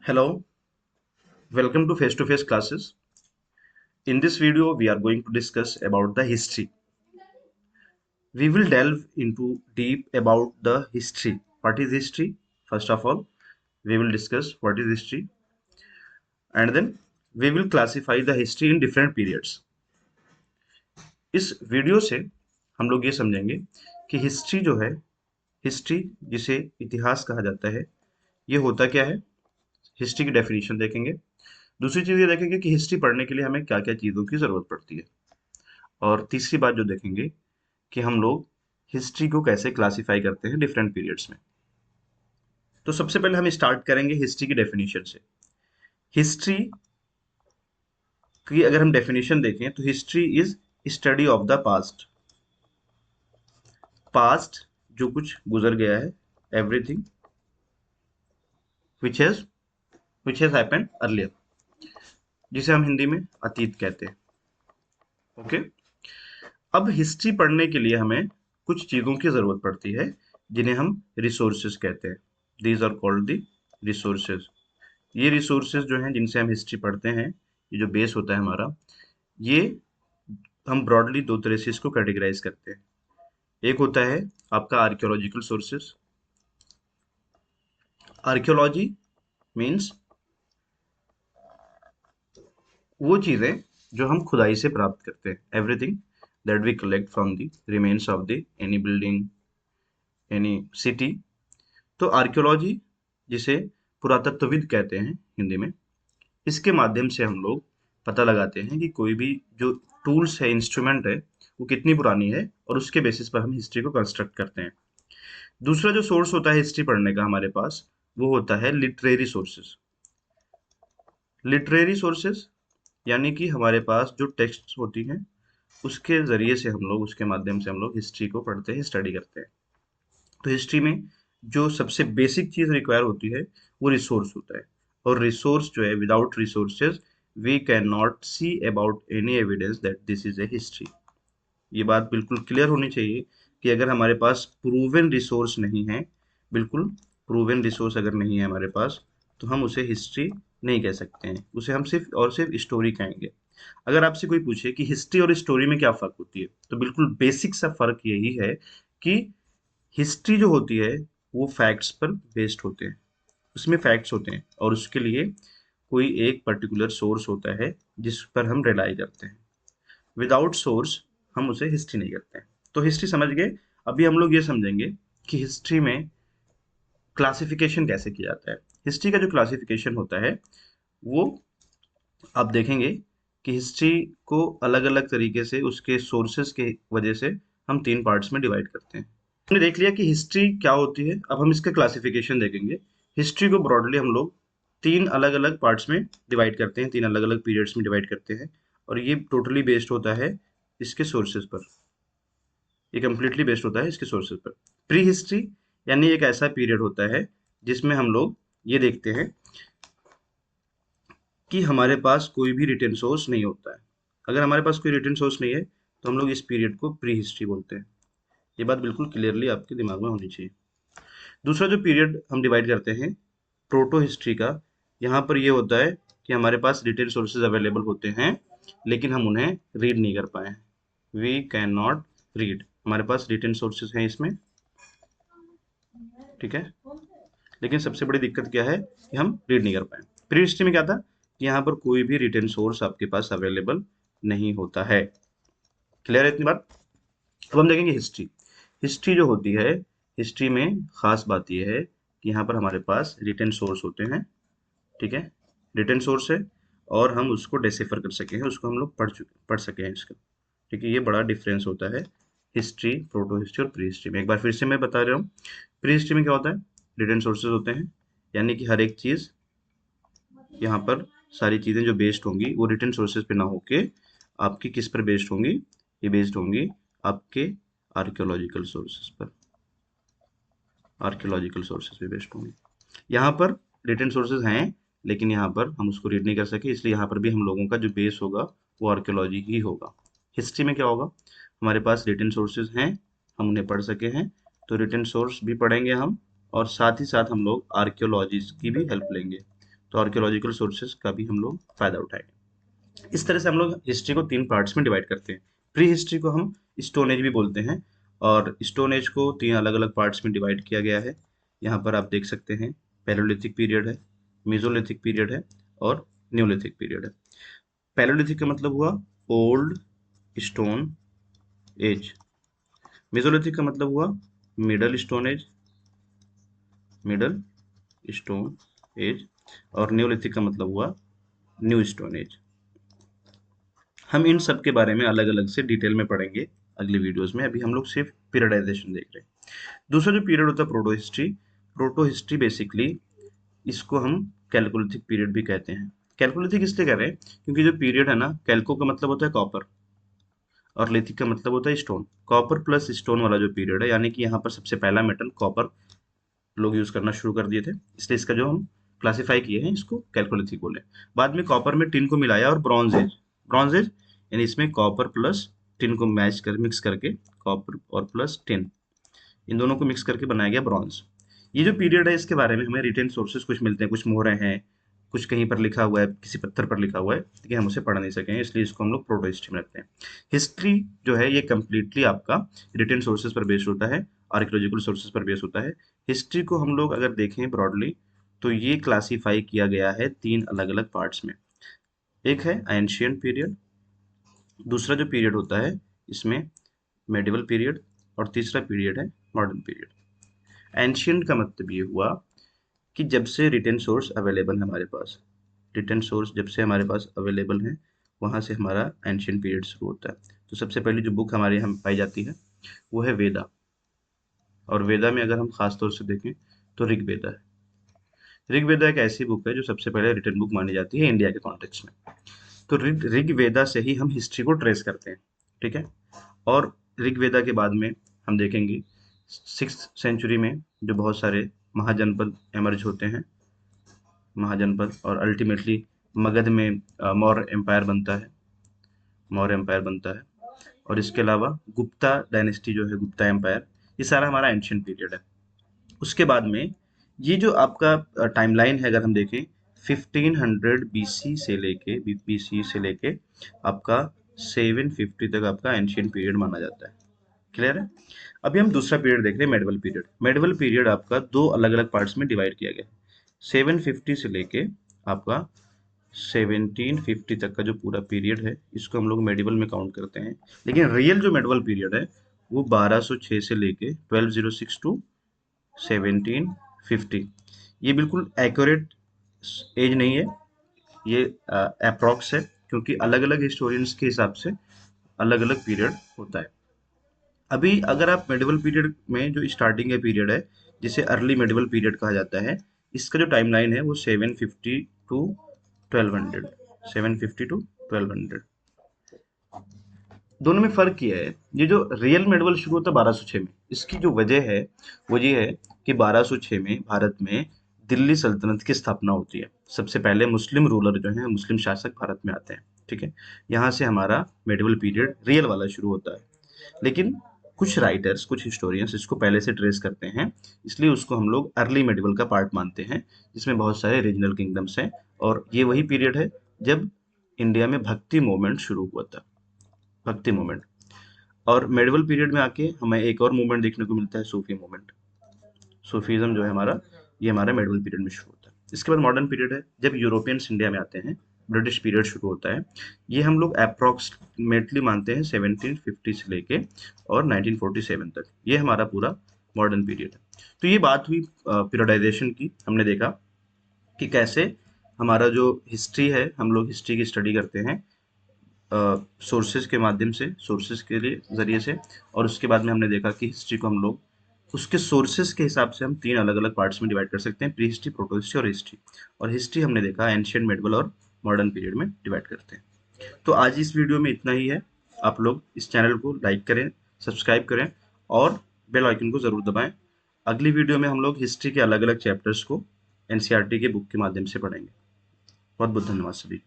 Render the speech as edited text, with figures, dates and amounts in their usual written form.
Hello, welcome to face classes. In this video, we are going to discuss about the history. We will delve into deep about the history. What is history? First of all, we will discuss what is history, and then we will classify the history in different periods. इस video से हम लोग ये समझेंगे कि history जो है, history जिसे इतिहास कहा जाता है, ये होता क्या है। हिस्ट्री की डेफिनेशन देखेंगे। दूसरी चीज ये देखेंगे कि हिस्ट्री पढ़ने के लिए हमें क्या क्या चीज़ों की ज़रूरत पड़ती है। और तीसरी बात जो देखेंगे कि हम लोग हिस्ट्री को कैसे क्लासिफाई करते हैं डिफरेंट पीरियड्स में। तो सबसे पहले हम स्टार्ट करेंगे हिस्ट्री की डेफिनेशन से। हिस्ट्री की अगर हम डेफिनेशन देखें तो history is study of the past. Past जो कुछ गुजर गया है, everything which has happened earlier, जिसे हम हिंदी में अतीत कहते हैं। ओके, अब हिस्ट्री पढ़ने के लिए हमें कुछ चीजों की जरूरत पड़ती है जिन्हें हम रिसोर्सेज कहते हैं। These are called the resources. ये रिसोर्सेज जो हैं जिनसे हम हिस्ट्री पढ़ते हैं, ये जो बेस होता है हमारा, ये हम ब्रॉडली दो तरह से इसको कैटेगराइज करते हैं। एक होता है आपका आर्कियोलॉजिकल सोर्सेज। आर्कियोलॉजी मीन्स वो चीजें जो हम खुदाई से प्राप्त करते हैं, everything that we collect from the remains of the any building, any city. तो आर्कियोलॉजी, जिसे पुरातत्वविद कहते हैं हिंदी में, इसके माध्यम से हम लोग पता लगाते हैं कि कोई भी जो टूल्स है, इंस्ट्रूमेंट है, वो कितनी पुरानी है, और उसके बेसिस पर हम हिस्ट्री को कंस्ट्रक्ट करते हैं। दूसरा जो सोर्स होता है हिस्ट्री पढ़ने का हमारे पास, वो होता है लिटरेरी सोर्सेज। लिटरेरी सोर्सेज यानी कि हमारे पास जो टेक्स्ट होती हैं, उसके जरिए से हम लोग, उसके माध्यम से हम लोग हिस्ट्री को पढ़ते हैं, स्टडी करते हैं। तो हिस्ट्री में जो सबसे बेसिक चीज रिक्वायर होती है वो रिसोर्स होता है। और रिसोर्स जो है, without resources we can not see about any evidence that this is a history. ये बात बिल्कुल क्लियर होनी चाहिए कि अगर हमारे पास प्रूवन रिसोर्स नहीं है, बिल्कुल प्रूवन रिसोर्स अगर नहीं है हमारे पास, तो हम उसे हिस्ट्री नहीं कह सकते हैं, उसे हम सिर्फ और सिर्फ स्टोरी कहेंगे। अगर आपसे कोई पूछे कि हिस्ट्री और स्टोरी में क्या फर्क होती है, तो बिल्कुल बेसिक सा फर्क यही है कि हिस्ट्री जो होती है वो फैक्ट्स पर बेस्ड होते हैं, उसमें फैक्ट्स होते हैं, और उसके लिए कोई एक पर्टिकुलर सोर्स होता है जिस पर हम रिलाई करते हैं। विदाउट सोर्स हम उसे हिस्ट्री नहीं करते हैं। तो हिस्ट्री समझ गए। अभी हम लोग ये समझेंगे कि हिस्ट्री में क्लासिफिकेशन कैसे किया जाता है। हिस्ट्री का जो क्लासिफिकेशन होता है वो आप देखेंगे कि हिस्ट्री को अलग अलग तरीके से उसके सोर्सेज के वजह से हम तीन पार्ट्स में डिवाइड करते हैं। हमने देख लिया कि हिस्ट्री क्या होती है, अब हम इसका क्लासिफिकेशन देखेंगे। हिस्ट्री को ब्रॉडली हम लोग तीन अलग अलग पार्ट्स में डिवाइड करते हैं, तीन अलग अलग पीरियड्स में डिवाइड करते हैं, और ये टोटली बेस्ड होता है इसके सोर्सेज पर। ये कंप्लीटली बेस्ड होता है इसके सोर्सेज पर। प्री हिस्ट्री यानी एक ऐसा पीरियड होता है जिसमें हम लोग ये देखते हैं कि हमारे पास कोई भी रिटन सोर्स नहीं होता है। अगर हमारे पास कोई रिटन सोर्स नहीं है तो हम लोग इस पीरियड को प्री हिस्ट्री बोलते हैं। ये बात बिल्कुल क्लियरली आपके दिमाग में होनी चाहिए। दूसरा जो पीरियड हम डिवाइड करते हैं प्रोटो हिस्ट्री का, यहाँ पर ये होता है कि हमारे पास रिटेल सोर्सेज अवेलेबल होते हैं लेकिन हम उन्हें रीड नहीं कर पाए। वी कैन नॉट रीड, हमारे पास रिटेन सोर्सेज हैं इसमें, ठीक है, लेकिन सबसे बड़ी दिक्कत क्या है कि हम रीड नहीं कर पाए। प्री हिस्ट्री में क्या था कि यहाँ पर कोई भी रिटेन सोर्स आपके पास अवेलेबल नहीं होता है। क्लियर है इतनी बात। अब हम देखेंगे हिस्ट्री। हिस्ट्री जो होती है, हिस्ट्री में खास बात यह है कि यहाँ पर हमारे पास रिटेन सोर्स होते हैं, ठीक है, रिटेन सोर्स है, और हम उसको डेसिफर कर सके हैं, उसको हम लोग पढ़ सके हैं इसका, ठीक है। ये बड़ा डिफरेंस होता है हिस्ट्री, प्रोटो हिस्ट्री और प्री हिस्ट्री में। एक बार फिर से मैं बता रहा हूँ, प्री हिस्ट्री में क्या होता है, रिटेन सोर्सेज होते हैं, यानी कि हर एक चीज़ यहाँ पर, सारी चीज़ें जो बेस्ड होंगी वो रिटेन सोर्सेज पे ना होके आपकी किस पर बेस्ड होंगी, ये बेस्ड होंगी आपके आर्कियोलॉजिकल सोर्सेज पर, आर्कियोलॉजिकल सोर्सेज पे बेस्ड होंगी। यहाँ पर रिटन सोर्सेज हैं लेकिन यहाँ पर हम उसको रीड नहीं कर सके, इसलिए यहाँ पर भी हम लोगों का जो बेस होगा वो आर्कियोलॉजी ही होगा। हिस्ट्री में क्या होगा, हमारे पास रिटन सोर्सेज हैं, हम उन्हें पढ़ सके हैं, तो रिटन सोर्स भी पढ़ेंगे हम, और साथ ही साथ हम लोग आर्कियोलॉजी की भी हेल्प लेंगे। तो आर्कियोलॉजिकल सोर्सेज का भी हम लोग फायदा उठाएंगे। इस तरह से हम लोग हिस्ट्री को 3 पार्ट्स में डिवाइड करते हैं। प्री हिस्ट्री को हम स्टोन एज भी बोलते हैं, और स्टोन एज को 3 अलग अलग पार्ट्स में डिवाइड किया गया है। यहाँ पर आप देख सकते हैं, पैलोलिथिक पीरियड है, मेसोलिथिक पीरियड है और न्यूलिथिक पीरियड है। पैलोलिथिक का मतलब हुआ ओल्ड स्टोन एज, मेसोलिथिक का मतलब हुआ middle stone age, middle stone age, और न्यूलिथिक का मतलब हुआ न्यू स्टोन एज। हम इन सब के बारे में अलग अलग से डिटेल में पढ़ेंगे अगली वीडियोस में। अभी हम लोग सिर्फ पीरियडाइजेशन देख रहे हैं। दूसरा जो पीरियड होता है proto history. Proto history basically इसको हम कैलकोलिथिक पीरियड भी कहते हैं। कैलकोलिथिक इसलिए कह रहे हैं क्योंकि जो पीरियड है ना, कैल्को का मतलब होता है कॉपर और लिथिक का मतलब होता है स्टोन। कॉपर प्लस स्टोन वाला जो पीरियड है, यानी कि यहाँ पर सबसे पहला मेटल कॉपर लोग यूज करना शुरू कर दिए थे, इसलिए इसका जो हम क्लासिफाई किए हैं इसको कैलकोलिथिक बोले। बाद में कॉपर में टिन को मिलाया और ब्रॉन्ज एज, ब्रॉन्ज एज यानी इसमें कॉपर प्लस टिन को मिक्स करके, कॉपर और प्लस टिन इन दोनों को मिक्स करके बनाया गया ब्रॉन्ज। ये जो पीरियड है इसके बारे में हमें रिटेन सोर्सेज कुछ मिलते हैं, कुछ मोहरें हैं, कुछ कहीं पर लिखा हुआ है, किसी पत्थर पर लिखा हुआ है, लेकिन हम उसे पढ़ नहीं सके हैं, इसलिए इसको हम लोग प्रोटो हिस्ट्री में रखते हैं। हिस्ट्री जो है ये कंप्लीटली आपका रिटेन सोर्सेज पर बेस्ड होता है, आर्कियोलॉजिकल सोर्सेज पर बेस्ड होता है। हिस्ट्री को हम लोग अगर देखें ब्रॉडली तो ये क्लासीफाई किया गया है 3 अलग अलग पार्ट्स में। एक है एंशियंट पीरियड, दूसरा जो पीरियड होता है इसमें मेडिवल पीरियड, और तीसरा पीरियड है मॉडर्न पीरियड। एंशियंट का मतलब ये हुआ कि जब से रिटेन सोर्स अवेलेबल है हमारे पास, रिटेन सोर्स जब से हमारे पास अवेलेबल है वहाँ से हमारा एंशियंट पीरियड शुरू होता है। तो सबसे पहली जो बुक हमारे यहाँ पाई जाती है वो है वेदा, और वेदा में अगर हम खास तौर से देखें तो ऋग्वेदा है। ऋग्वेदा एक ऐसी बुक है जो सबसे पहले रिटन बुक मानी जाती है इंडिया के कॉन्टेक्स्ट में। तो ऋग्वेदा से ही हम हिस्ट्री को ट्रेस करते हैं, ठीक है। और ऋग्वेदा के बाद में हम देखेंगे 6th सेंचुरी में जो बहुत सारे महाजनपद एमर्ज होते हैं, महाजनपद, और अल्टीमेटली मगध में मौर्य एम्पायर बनता है, मौर्य एम्पायर बनता है। और इसके अलावा गुप्ता डायनेस्टी जो है, गुप्ता एम्पायर, ये सारा हमारा एंशियंट पीरियड है। उसके बाद में ये जो आपका टाइमलाइन है अगर हम देखें 1500 बीसी से लेके आपका 750 तक आपका एंशियंट पीरियड माना जाता है। क्लियर है। अभी हम दूसरा पीरियड देख रहे हैं, मेडिवल पीरियड। मेडिवल पीरियड आपका 2 अलग अलग पार्ट्स में डिवाइड किया गया है। 750 से लेके आपका 1750 तक का जो पूरा पीरियड है इसको हम लोग मेडिवल में काउंट करते हैं। लेकिन रियल जो मेडिवल पीरियड है वो 1206 से लेके 1206 टू 1750। ये बिल्कुल एक्यूरेट एज नहीं है, ये अप्रॉक्स है, क्योंकि अलग अलग हिस्टोरियंस के हिसाब से अलग अलग पीरियड होता है। अभी अगर आप मेडिवल पीरियड में जो स्टार्टिंग का पीरियड है जिसे अर्ली मेडिवल पीरियड कहा जाता है, इसका जो टाइमलाइन है वो 750 टू 1200, 750 टू 1200। दोनों में फर्क ये है, ये जो रियल मेडिवल शुरू होता है 1206 में, इसकी जो वजह है वो ये है कि 1206 में भारत में दिल्ली सल्तनत की स्थापना होती है। सबसे पहले मुस्लिम रूलर जो हैं, मुस्लिम शासक भारत में आते हैं, ठीक है। यहाँ से हमारा मेडिवल पीरियड रियल वाला शुरू होता है। लेकिन कुछ राइटर्स, कुछ हिस्टोरियंस इसको पहले से ट्रेस करते हैं, इसलिए उसको हम लोग अर्ली मेडिवल का पार्ट मानते हैं, जिसमें बहुत सारे रीजनल किंगडम्स हैं। और ये वही पीरियड है जब इंडिया में भक्ति मूवमेंट शुरू हुआ था, भक्ति मूवमेंट। और मेडिवल पीरियड में आके हमें एक और मूवमेंट देखने को मिलता है, सूफी मूवमेंट। सूफीज्म जो है हमारा, ये हमारा मेडिवल पीरियड में शुरू होता है। इसके बाद मॉडर्न पीरियड है, जब यूरोपियंस इंडिया में आते हैं, ब्रिटिश पीरियड शुरू होता है। ये हम लोग अप्रॉक्सीमेटली मानते हैं 1750 से लेके और 1947 तक, ये हमारा पूरा मॉडर्न पीरियड है। तो ये बात हुई पीरियडाइजेशन की। हमने देखा कि कैसे हमारा जो हिस्ट्री है, हम लोग हिस्ट्री की स्टडी करते हैं सोर्सेज के माध्यम से, सोर्सेज के लिए जरिए से। और उसके बाद में हमने देखा कि हिस्ट्री को हम लोग उसके सोर्सेज के हिसाब से हम 3 अलग अलग पार्ट्स में डिवाइड कर सकते हैं, प्री हिस्ट्री, प्रोटो हिस्ट्री और हिस्ट्री। और हिस्ट्री हमने देखा एंशियंट, मेडिवल और मॉडर्न पीरियड में डिवाइड करते हैं। तो आज इस वीडियो में इतना ही है। आप लोग इस चैनल को लाइक करें, सब्सक्राइब करें और बेल आइकन को जरूर दबाएं। अगली वीडियो में हम लोग हिस्ट्री के अलग अलग चैप्टर्स को एनसीईआरटी के बुक के माध्यम से पढ़ेंगे। बहुत बहुत धन्यवाद सभी।